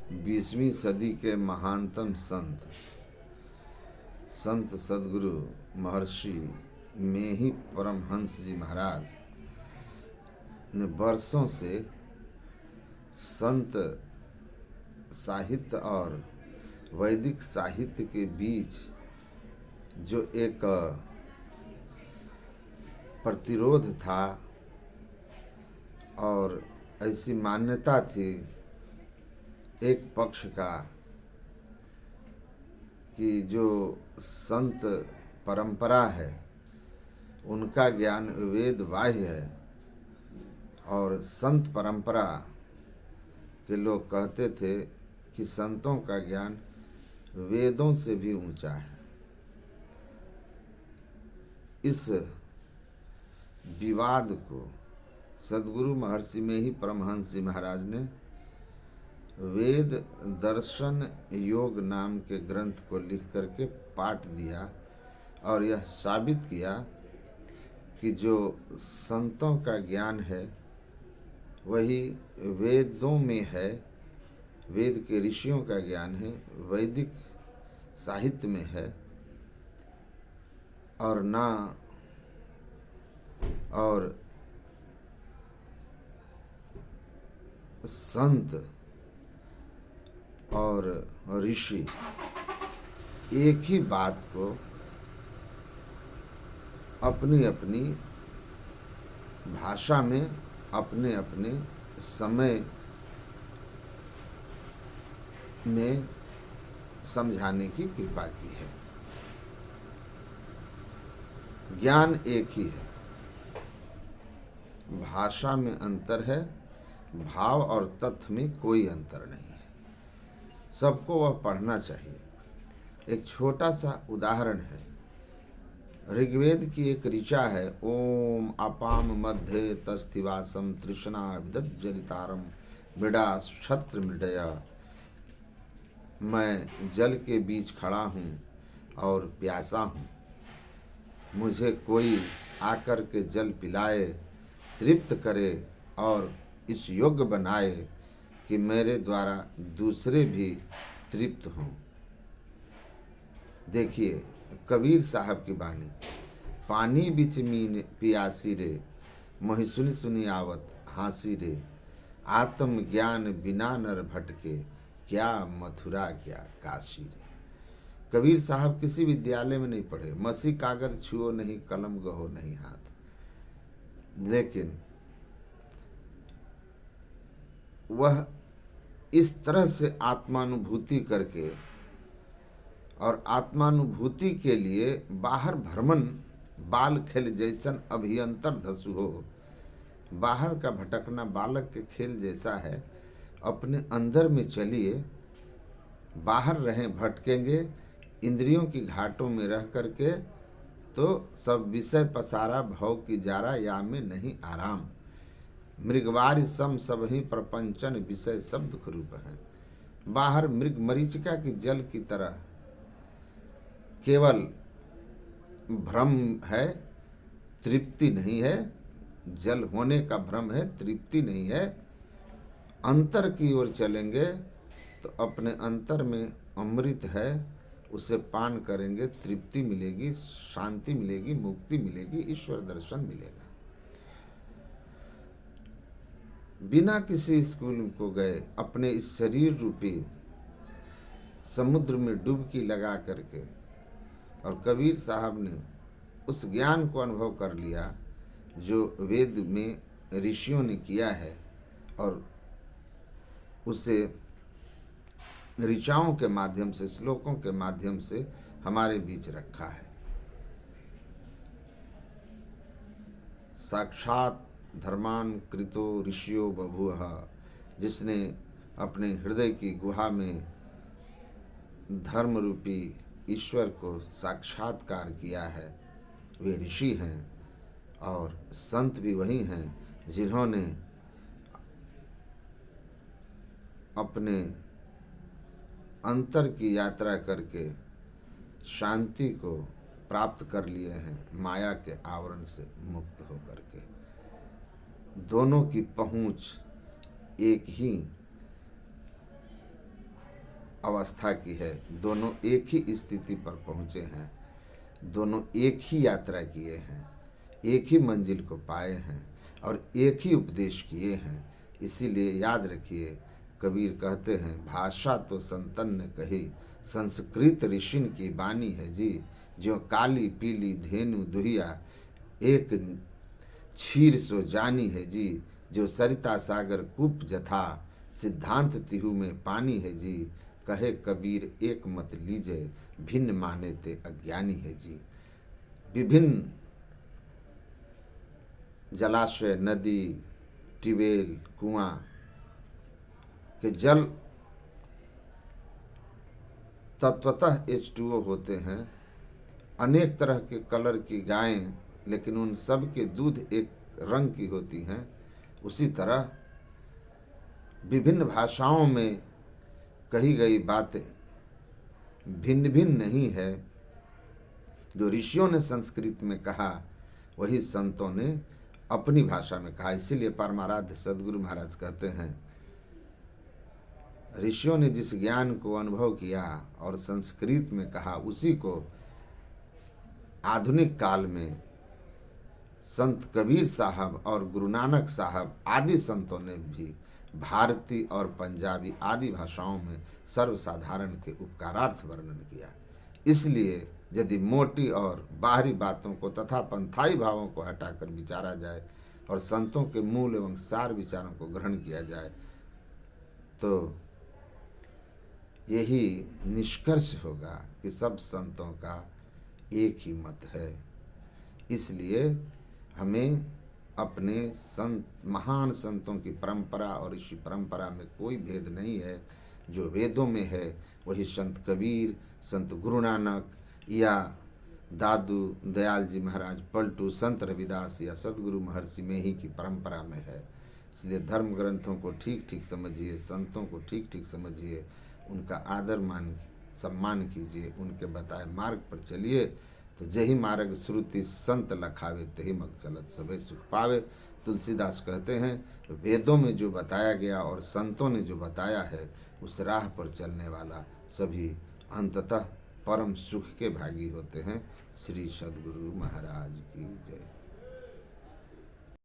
20वीं सदी के महानतम संत सदगुरु महर्षि में ही परमहंस जी महाराज ने वर्षों से संत साहित्य और वैदिक साहित्य के बीच जो एक प्रतिरोध था और ऐसी मान्यता थी एक पक्ष का कि जो संत परंपरा है उनका ज्ञान वेद बाह्य है, और संत परंपरा के लोग कहते थे कि संतों का ज्ञान वेदों से भी ऊंचा है। इस विवाद को सदगुरु महर्षि में ही परमहंस जी महाराज ने वेद दर्शन योग नाम के ग्रंथ को लिख करके पाठ दिया और यह साबित किया कि जो संतों का ज्ञान है वही वेदों में है, वेद के ऋषियों का ज्ञान है, वैदिक साहित्य में है, और ना और संत और ऋषि एक ही बात को अपनी अपनी भाषा में अपने अपने समय में समझाने की कृपा की है। ज्ञान एक ही है, भाषा में अंतर है, भाव और तथ्य में कोई अंतर नहीं है। सबको वह पढ़ना चाहिए। एक छोटा सा उदाहरण है, ऋग्वेद की एक ऋचा है, ओम अपाम मध्य तस्थिवासम तृष्णा विदज्जलितारम मृडा क्षत्र मृडया। मैं जल के बीच खड़ा हूँ और प्यासा हूँ, मुझे कोई आकर के जल पिलाए, तृप्त करे और इस योग्य बनाए कि मेरे द्वारा दूसरे भी तृप्त हों। देखिए कबीर साहब की वाणी, पानी बिच मीन पियासी रे, मोहि सुनि सुनि आवत हासी रे, आत्म ज्ञान बिना नर भटके, क्या मथुरा क्या काशी रे। कबीर साहब किसी विद्यालय में नहीं पढ़े, मसी कागज छुओ नहीं, कलम गहो नहीं हाथ, लेकिन वह इस तरह से आत्मानुभूति करके और आत्मानुभूति के लिए बाहर भ्रमण बाल खेल जैसन अभियंतर धसु हो, बाहर का भटकना बालक के खेल जैसा है। अपने अंदर में चलिए, बाहर रहें, भटकेंगे इंद्रियों की घाटों में रह करके तो सब विषय पसारा, भव की जारा या में नहीं आराम। मृगवार सम सब ही प्रपंचन विषय सब दुख रूप है। बाहर मृग मरीचिका की जल की तरह केवल भ्रम है, तृप्ति नहीं है। जल होने का भ्रम है, तृप्ति नहीं है। अंतर की ओर चलेंगे तो अपने अंतर में अमृत है, उसे पान करेंगे, तृप्ति मिलेगी, शांति मिलेगी, मुक्ति मिलेगी, ईश्वर दर्शन मिलेगा। बिना किसी स्कूल को गए अपने इस शरीर रूपी समुद्र में डुबकी लगा करके, और कबीर साहब ने उस ज्ञान को अनुभव कर लिया जो वेद में ऋषियों ने किया है, और उसे ऋचाओं के माध्यम से, श्लोकों के माध्यम से हमारे बीच रखा है। साक्षात धर्मान कृतो ऋषियो बभूव, जिसने अपने हृदय की गुहा में धर्म रूपी ईश्वर को साक्षात्कार किया है, वे ऋषि हैं। और संत भी वही हैं जिन्होंने अपने अंतर की यात्रा करके शांति को प्राप्त कर लिए हैं, माया के आवरण से मुक्त होकर के। दोनों की पहुंच एक ही अवस्था की है, दोनों एक ही स्थिति पर पहुँचे हैं, दोनों एक ही यात्रा किए हैं, एक ही मंजिल को पाए हैं और एक ही उपदेश किए हैं। इसीलिए याद रखिए, कबीर कहते हैं, भाषा तो संतन ने कही, संस्कृत ऋषिन की बानी है जी। जो काली पीली धेनु दुहिया, एक क्षीर सो जानी है जी। जो सरिता सागर कूप जथा, सिद्धांत तिहु में पानी है जी। कहे कबीर एक मत लीजे, भिन्न माने ते अज्ञानी है जी। विभिन्न जलाशय, नदी, ट्यूबवेल, कुआं के जल तत्वतः H2O होते हैं। अनेक तरह के कलर की गायें, लेकिन उन सब के दूध एक रंग की होती हैं। उसी तरह विभिन्न भाषाओं में कही गई बातें भिन्न भिन्न नहीं है। जो ऋषियों ने संस्कृत में कहा, वही संतों ने अपनी भाषा में कहा। इसीलिए परमाराध्य सद्गुरु महाराज कहते हैं, ऋषियों ने जिस ज्ञान को अनुभव किया और संस्कृत में कहा, उसी को आधुनिक काल में संत कबीर साहब और गुरु नानक साहब आदि संतों ने भी भारतीय और पंजाबी आदि भाषाओं में सर्वसाधारण के उपकारार्थ वर्णन किया। इसलिए यदि मोटी और बाहरी बातों को तथा पंथाई भावों को हटाकर विचारा जाए और संतों के मूल एवं सार विचारों को ग्रहण किया जाए, तो यही निष्कर्ष होगा कि सब संतों का एक ही मत है। इसलिए हमें अपने संत, महान संतों की परंपरा और ऋषि परंपरा में कोई भेद नहीं है। जो वेदों में है वही संत कबीर, संत गुरु नानक या दादू दयाल जी महाराज पलटू, संत रविदास या सदगुरु महर्षि मेही की परंपरा में है। इसलिए धर्म ग्रंथों को ठीक ठीक समझिए, संतों को ठीक ठीक समझिए, उनका आदर मान सम्मान कीजिए, उनके बताए मार्ग पर चलिए, तो जही मार्ग श्रुति संत लखावे, तही मग चलत सबे सुख पावे। तुलसीदास कहते हैं, वेदों में जो बताया गया और संतों ने जो बताया है, उस राह पर चलने वाला सभी अंततः परम सुख के भागी होते हैं। श्री सद्गुरु महाराज की जय।